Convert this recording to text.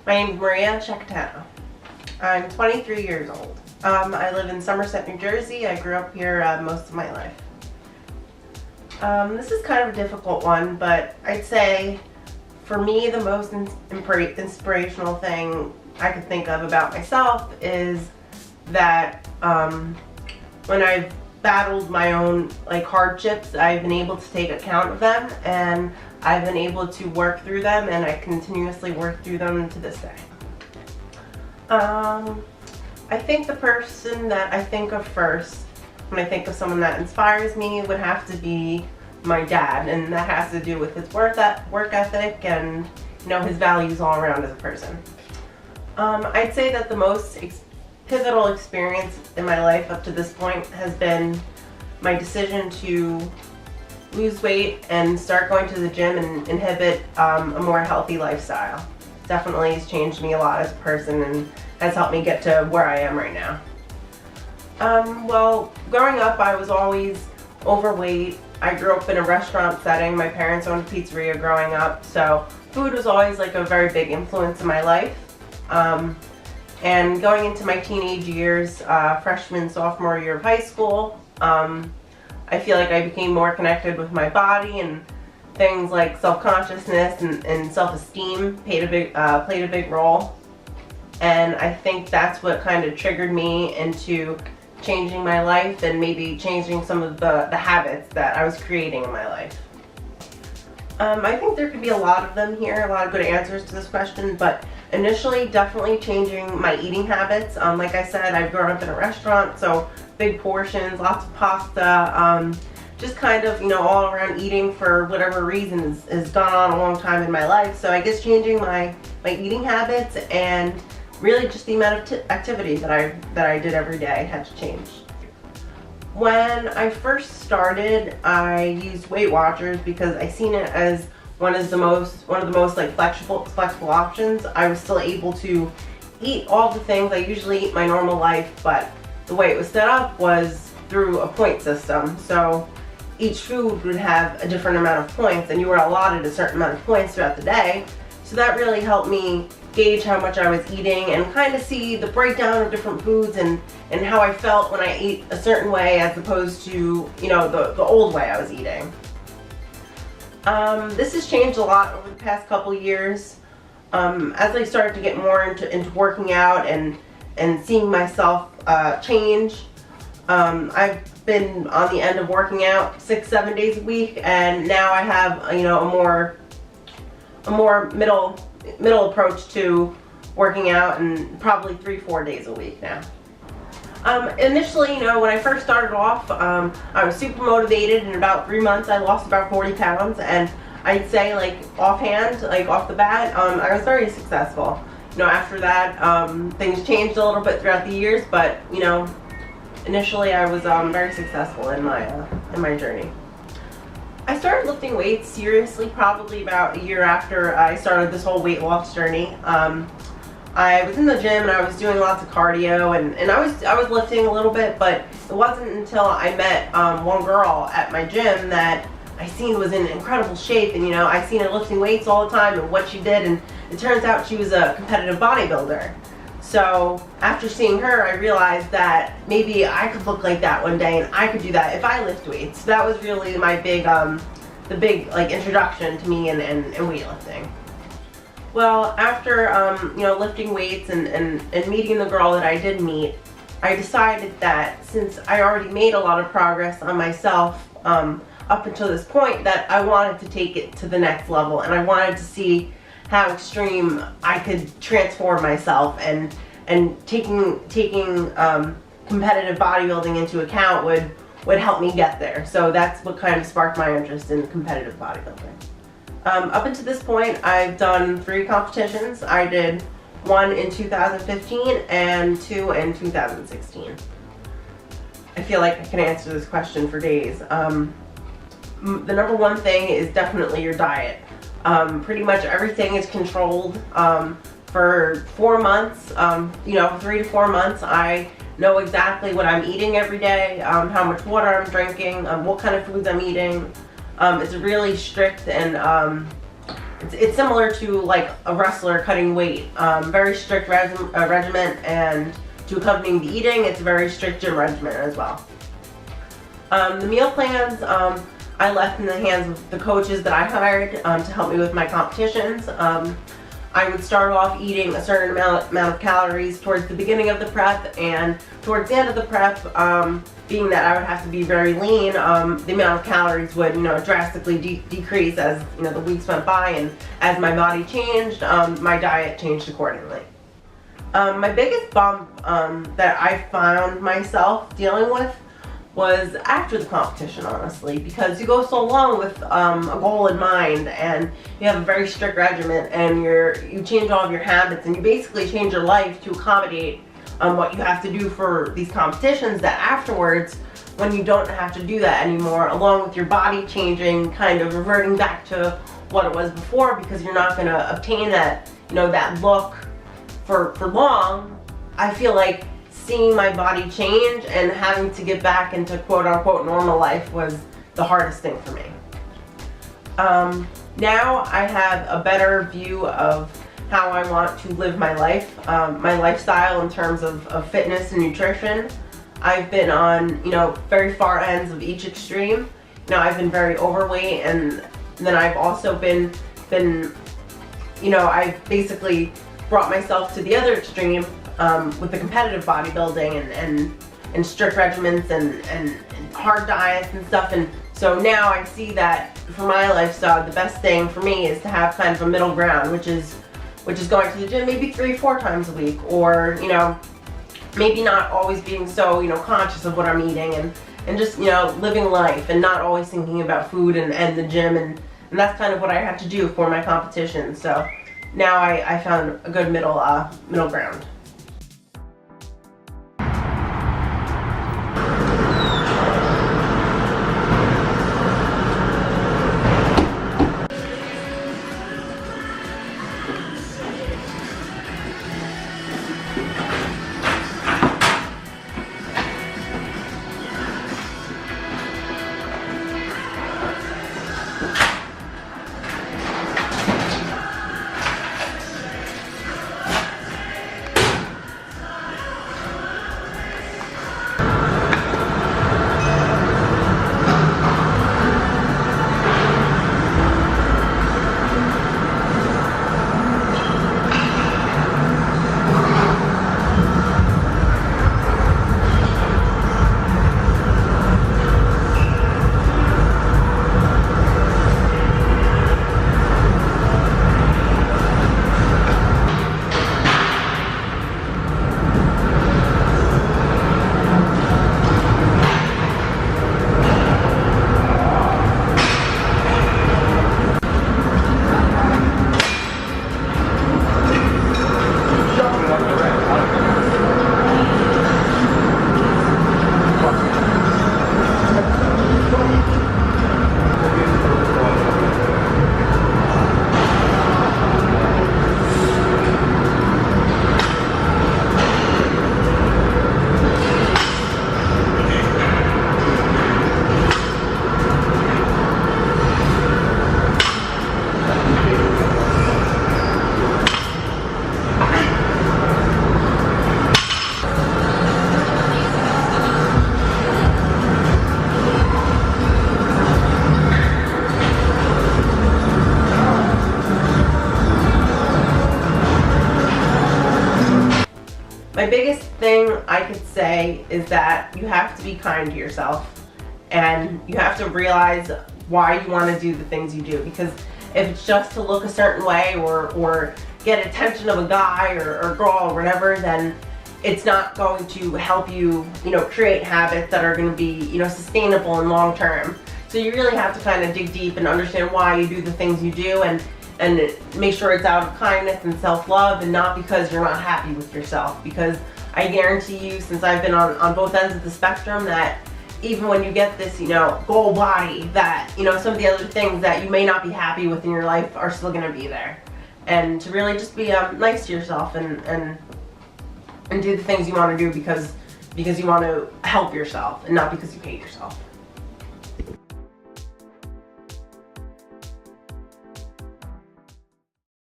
My name is Maria Chacatano. I'm 23 years old. I live in Somerset, New Jersey. I grew up here most of my life. This is kind of a difficult one, but I'd say for me the most inspirational thing I could think of about myself is that when I've battled my own hardships, I've been able to take account of them, and I've been able to work through them, and I continuously work through them to this day. I think the person that I think of first when I think of someone that inspires me would have to be my dad, and that has to do with his work ethic and his values all around as a person. I'd say that the most pivotal experience in my life up to this point has been my decision to lose weight and start going to the gym and inhibit a more healthy lifestyle. Definitely has changed me a lot as a person and has helped me get to where I am right now. Well, growing up I was always overweight. I grew up in a restaurant setting. My parents owned a pizzeria growing up, so food was always a very big influence in my life. And going into my teenage years, freshman, sophomore year of high school, I feel like I became more connected with my body, and things like self-consciousness and self-esteem played a big role. And I think that's what kind of triggered me into changing my life and maybe changing some of the habits that I was creating in my life. I think there could be a lot of them here, a lot of good answers to this question, but initially definitely changing my eating habits. Like I said, I've grown up in a restaurant, so big portions, lots of pasta, just kind of all around eating for whatever reason has gone on a long time in my life. So I guess changing my eating habits and really just the amount of activity that I did every day had to change. When I first started, I used Weight Watchers because I seen it as one of the most flexible options. I was still able to eat all the things I usually eat in my normal life, but the way it was set up was through a point system. So each food would have a different amount of points, and you were allotted a certain amount of points throughout the day. So that really helped me gauge how much I was eating and kind of see the breakdown of different foods and how I felt when I ate a certain way as opposed to the old way I was eating. This has changed a lot over the past couple years. As I started to get more into working out and seeing myself change. I've been on the end of working out 6-7 days a week, and now I have a more middle approach to working out, and probably 3-4 days a week now. Initially, when I first started off, I was super motivated. In about 3 months I lost about 40 pounds, and I'd say offhand, off the bat, I was very successful. After that, things changed a little bit throughout the years, but initially I was very successful in my journey. I started lifting weights seriously probably about a year after I started this whole weight loss journey. I was in the gym and I was doing lots of cardio, and I was lifting a little bit, but it wasn't until I met one girl at my gym that I seen was in incredible shape, and I seen her lifting weights all the time and what she did, and it turns out she was a competitive bodybuilder. So after seeing her, I realized that maybe I could look like that one day, and I could do that if I lift weights. So that was really my big, the big introduction to me and weightlifting. Well, after lifting weights and meeting the girl that I did meet, I decided that since I already made a lot of progress on myself up until this point, that I wanted to take it to the next level, and I wanted to see how extreme I could transform myself, and taking competitive bodybuilding into account would help me get there. So that's what kind of sparked my interest in competitive bodybuilding. Up until this point, I've done 3 competitions. I did 1 in 2015 and 2 in 2016. I feel like I can answer this question for days. The number one thing is definitely your diet. Pretty much everything is controlled for 4 months, 3 to 4 months. I know exactly what I'm eating every day, how much water I'm drinking, what kind of foods I'm eating. It's really strict and it's similar to like a wrestler cutting weight. Very strict regimen, and to accompany the eating, it's a very strict gym regimen as well. The meal plans, I left in the hands of the coaches that I hired to help me with my competitions. I would start off eating a certain amount of calories towards the beginning of the prep, and towards the end of the prep, being that I would have to be very lean, the amount of calories would, drastically decrease as, the weeks went by, and as my body changed, my diet changed accordingly. My biggest bump that I found myself dealing with was after the competition, honestly, because you go so long with a goal in mind, and you have a very strict regimen, and you change all of your habits, and you basically change your life to accommodate what you have to do for these competitions, that afterwards, when you don't have to do that anymore, along with your body changing, kind of reverting back to what it was before, because you're not going to obtain that, that look for long, I feel like seeing my body change and having to get back into quote-unquote normal life was the hardest thing for me. Now I have a better view of how I want to live my life, my lifestyle in terms of fitness and nutrition. I've been on, very far ends of each extreme. I've been very overweight, and then I've also been, I've basically brought myself to the other extreme with the competitive bodybuilding and strict regimens and hard diets and stuff. And so now I see that for my lifestyle, the best thing for me is to have kind of a middle ground, which is going to the gym maybe 3-4 times a week, or maybe not always being so conscious of what I'm eating, and just living life and not always thinking about food and the gym, and that's kind of what I had to do for my competition. So now I found a good middle ground. My biggest thing I could say is that you have to be kind to yourself, and you have to realize why you want to do the things you do, because if it's just to look a certain way or get attention of a guy or girl or whatever, then it's not going to help you, create habits that are going to be, sustainable and long term. So you really have to kind of dig deep and understand why you do the things you do, and make sure it's out of kindness and self-love, and not because you're not happy with yourself. Because I guarantee you, since I've been on both ends of the spectrum, that even when you get this, goal body, that, some of the other things that you may not be happy with in your life are still going to be there. And to really just be nice to yourself and do the things you want to do because you want to help yourself, and not because you hate yourself.